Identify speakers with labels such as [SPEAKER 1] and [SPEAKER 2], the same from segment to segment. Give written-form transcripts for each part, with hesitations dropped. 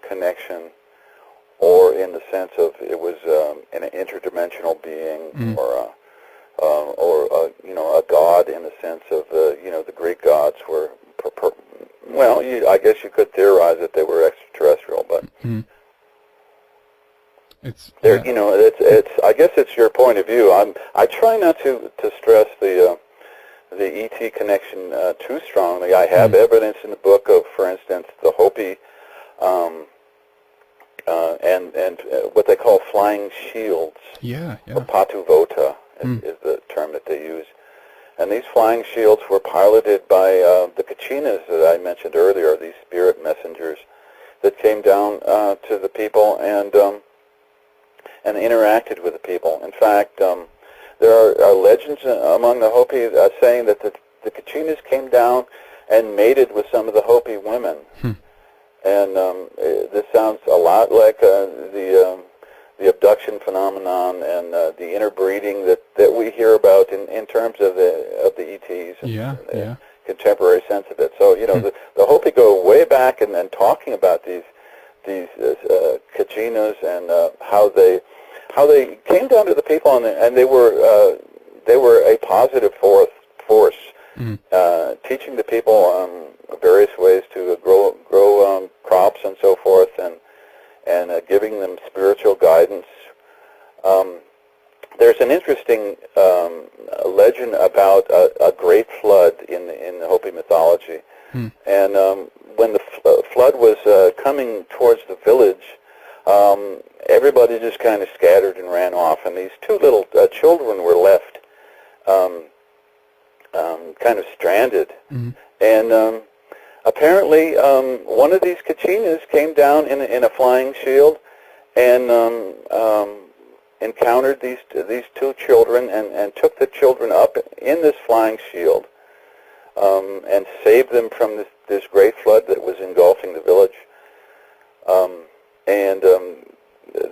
[SPEAKER 1] connection, or in the sense of it was an interdimensional being, or a god in the sense of the Greek gods were. Well, I guess you could theorize that they were extraterrestrial, but
[SPEAKER 2] it's
[SPEAKER 1] it's. I guess it's your point of view. I try not to stress the ET connection too strongly. I have evidence in the book of, for instance, the Hopi and what they call flying shields. Or patuvota is the term that they use. And these flying shields were piloted by the Kachinas that I mentioned earlier, these spirit messengers that came down to the people and interacted with the people. In fact, there are legends among the Hopi saying that the Kachinas came down and mated with some of the Hopi women. And this sounds a lot like the abduction phenomenon and the interbreeding that we hear about in terms of the ETs and contemporary sense of it. So the Hopi go way back and talking about these Kachinas and how they came down to the people and they were a positive force, teaching the people various ways to grow crops and so forth, and giving them spiritual guidance. There's an interesting legend about a great flood in the Hopi mythology, and when the flood was coming towards the village, everybody just kind of scattered and ran off, and these two little children were left kind of stranded. And apparently one of these Kachinas came down in a flying shield and encountered these two children and took the children up in this flying shield and saved them from this great flood that was engulfing the village. And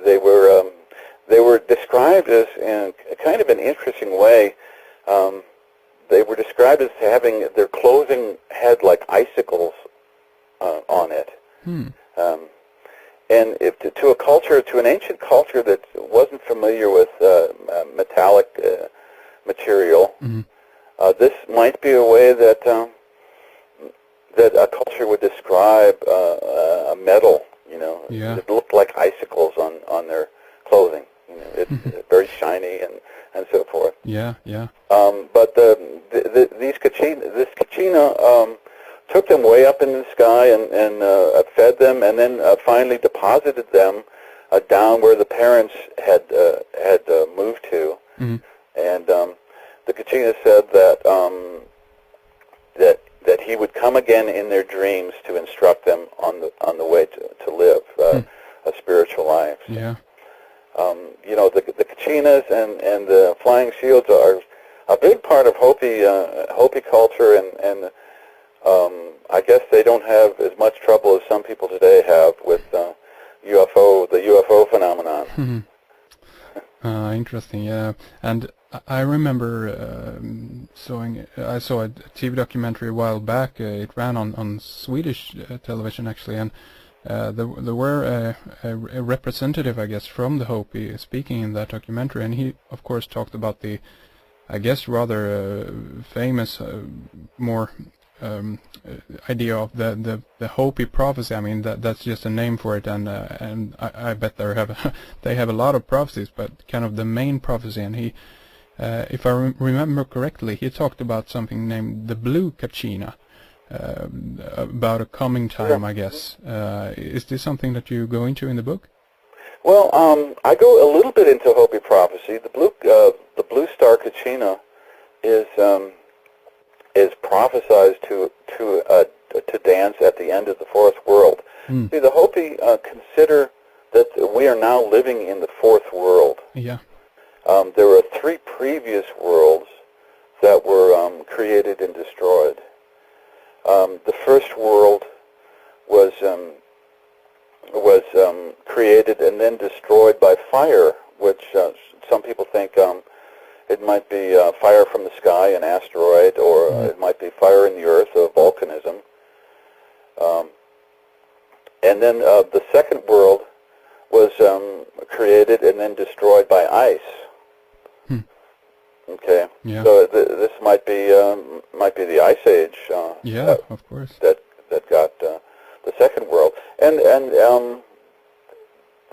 [SPEAKER 1] they were described as, in kind of an interesting way, they were described as having their clothing had like icicles on it. And if to an ancient culture that wasn't familiar with metallic material, this might be a way that a culture would describe a metal. It looked like icicles on their clothing. It's very shiny and so forth. But this Kachina took them way up in the sky and fed them, and then finally deposited them down where the parents had moved to. And the Kachina said that he would come again in their dreams to instruct them on the way to live a spiritual life. The Kachinas and the flying shields are a big part of Hopi culture, and I guess they don't have as much trouble as some people today have with the UFO phenomenon.
[SPEAKER 2] Interesting, and I remember I saw a TV documentary a while back. It ran on Swedish television actually, and there were a representative, I guess, from the Hopi speaking in that documentary, and he of course talked about the, I guess, rather famous, more idea of the Hopi prophecy. I mean, that's just a name for it, and I bet they have a lot of prophecies, but kind of the main prophecy. And he, if I remember correctly, he talked about something named the Blue Kachina, about a coming time, I guess. Is this something that you go into in the book?
[SPEAKER 1] Well, I go a little bit into Hopi prophecy. The blue star Kachina is prophesized to dance at the end of the fourth world. See, the Hopi consider that we are now living in the fourth world. There were 3 previous worlds that were created and destroyed. The first world was created and then destroyed by fire, which some people think it might be fire from the sky, an asteroid, or it might be fire in the earth, volcanism. And then the second world was created and then destroyed by ice. Okay.
[SPEAKER 2] Yeah.
[SPEAKER 1] So this might be the Ice Age.
[SPEAKER 2] Yeah, of course.
[SPEAKER 1] That got the second world, and the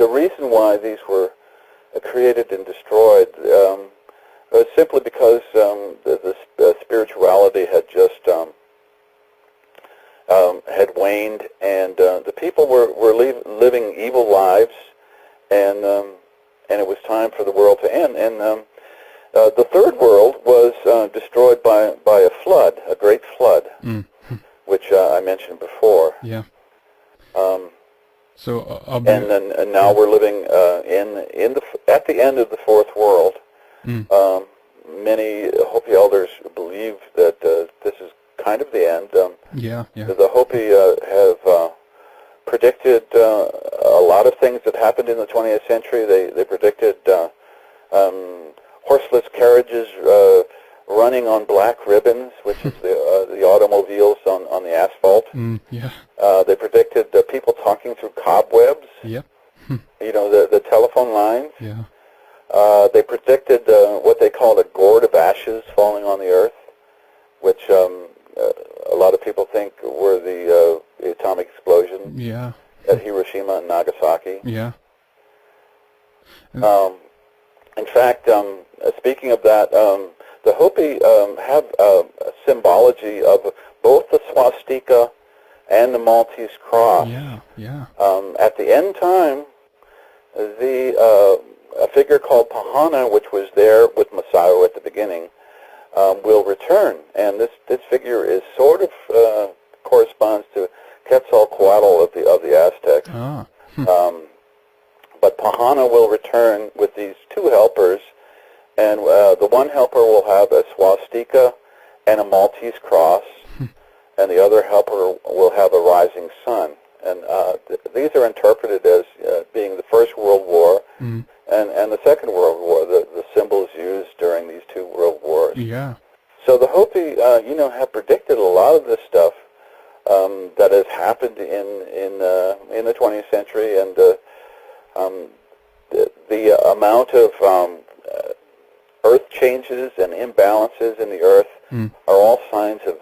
[SPEAKER 1] reason why these were created and destroyed was simply because the spirituality had just had waned, and the people were living evil lives, and it was time for the world to end. And the third world was destroyed by a flood, a great flood, which I mentioned before.
[SPEAKER 2] Yeah.
[SPEAKER 1] And now we're living at the end of the fourth world. Many Hopi elders believe that this is kind of the end. The Hopi have predicted a lot of things that happened in the 20th century. They predicted horseless carriages running on black ribbons, which is the automobiles on the asphalt. They predicted people talking through cobwebs.
[SPEAKER 2] Yep.
[SPEAKER 1] The telephone lines.
[SPEAKER 2] Yeah.
[SPEAKER 1] They predicted what they called a gourd of ashes falling on the earth, which a lot of people think were the atomic explosion at Hiroshima and Nagasaki.
[SPEAKER 2] Yeah.
[SPEAKER 1] In fact, speaking of that, the Hopi have a symbology of both the swastika and the Maltese cross. At the end time, a figure called Pahana, which was there with Masao at the beginning, will return, and this figure is sort of corresponds to Quetzalcoatl of the Aztecs. But Pahana will return with these two helpers, and the one helper will have a swastika and a Maltese cross, and the other helper will have a rising sun. And these are interpreted as being the First World War and the Second World War, the symbols used during these two world wars.
[SPEAKER 2] Yeah.
[SPEAKER 1] So the Hopi, have predicted a lot of this stuff that has happened in the 20th century, and the amount of earth changes and imbalances in the earth are all signs of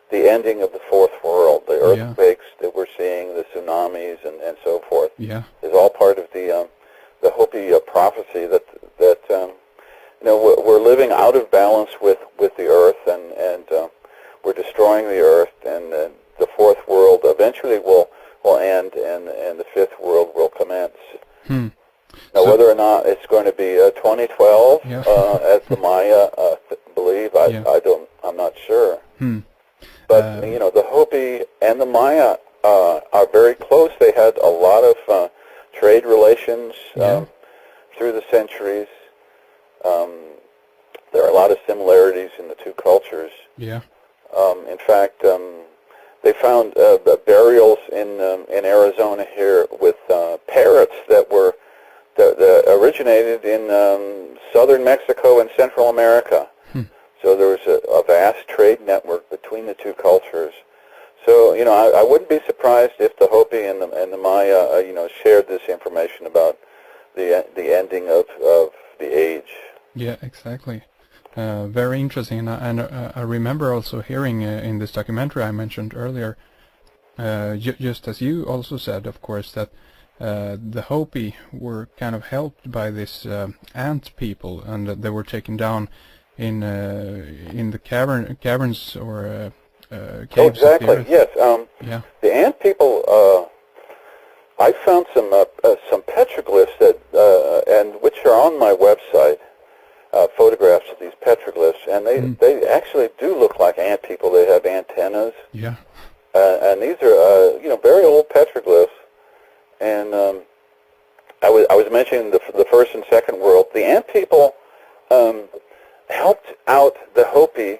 [SPEAKER 1] the ending of the fourth world. The earthquakes that we're seeing, the tsunamis, and so forth, is all part of the Hopi prophecy that we're living out of balance with the earth, and we're destroying the earth, and the fourth world eventually will end, and the fifth world will commence. Now, whether or not it's going to be 2012, as the Maya believe, I'm not sure. But the Hopi and the Maya are very close. They had a lot of trade relations through the centuries. There are a lot of similarities in the two cultures. In fact, they found burials in Arizona here with parrots that originated in southern Mexico and Central America. So there was a vast trade network between the two cultures. So I wouldn't be surprised if the Hopi and the Maya shared this information about the ending of the age.
[SPEAKER 2] Yeah, exactly. Very interesting, and I remember also hearing in this documentary I mentioned earlier, just as you also said, of course, that the Hopi were kind of helped by this ant people, and that they were taken down in the caverns or caves.
[SPEAKER 1] Exactly. Yes. The ant people. I found some petroglyphs that and which are on my website. Photographs of these petroglyphs, and they actually do look like ant people. They have antennas. And these are very old petroglyphs. And I was mentioning the first and second world. The ant people helped out the Hopi,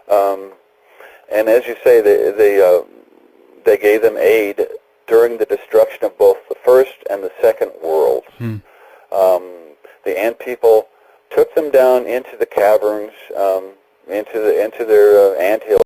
[SPEAKER 1] and as you say, they gave them aid during the destruction of both the first and the second worlds. The ant people took them down into the caverns, into their ant hills,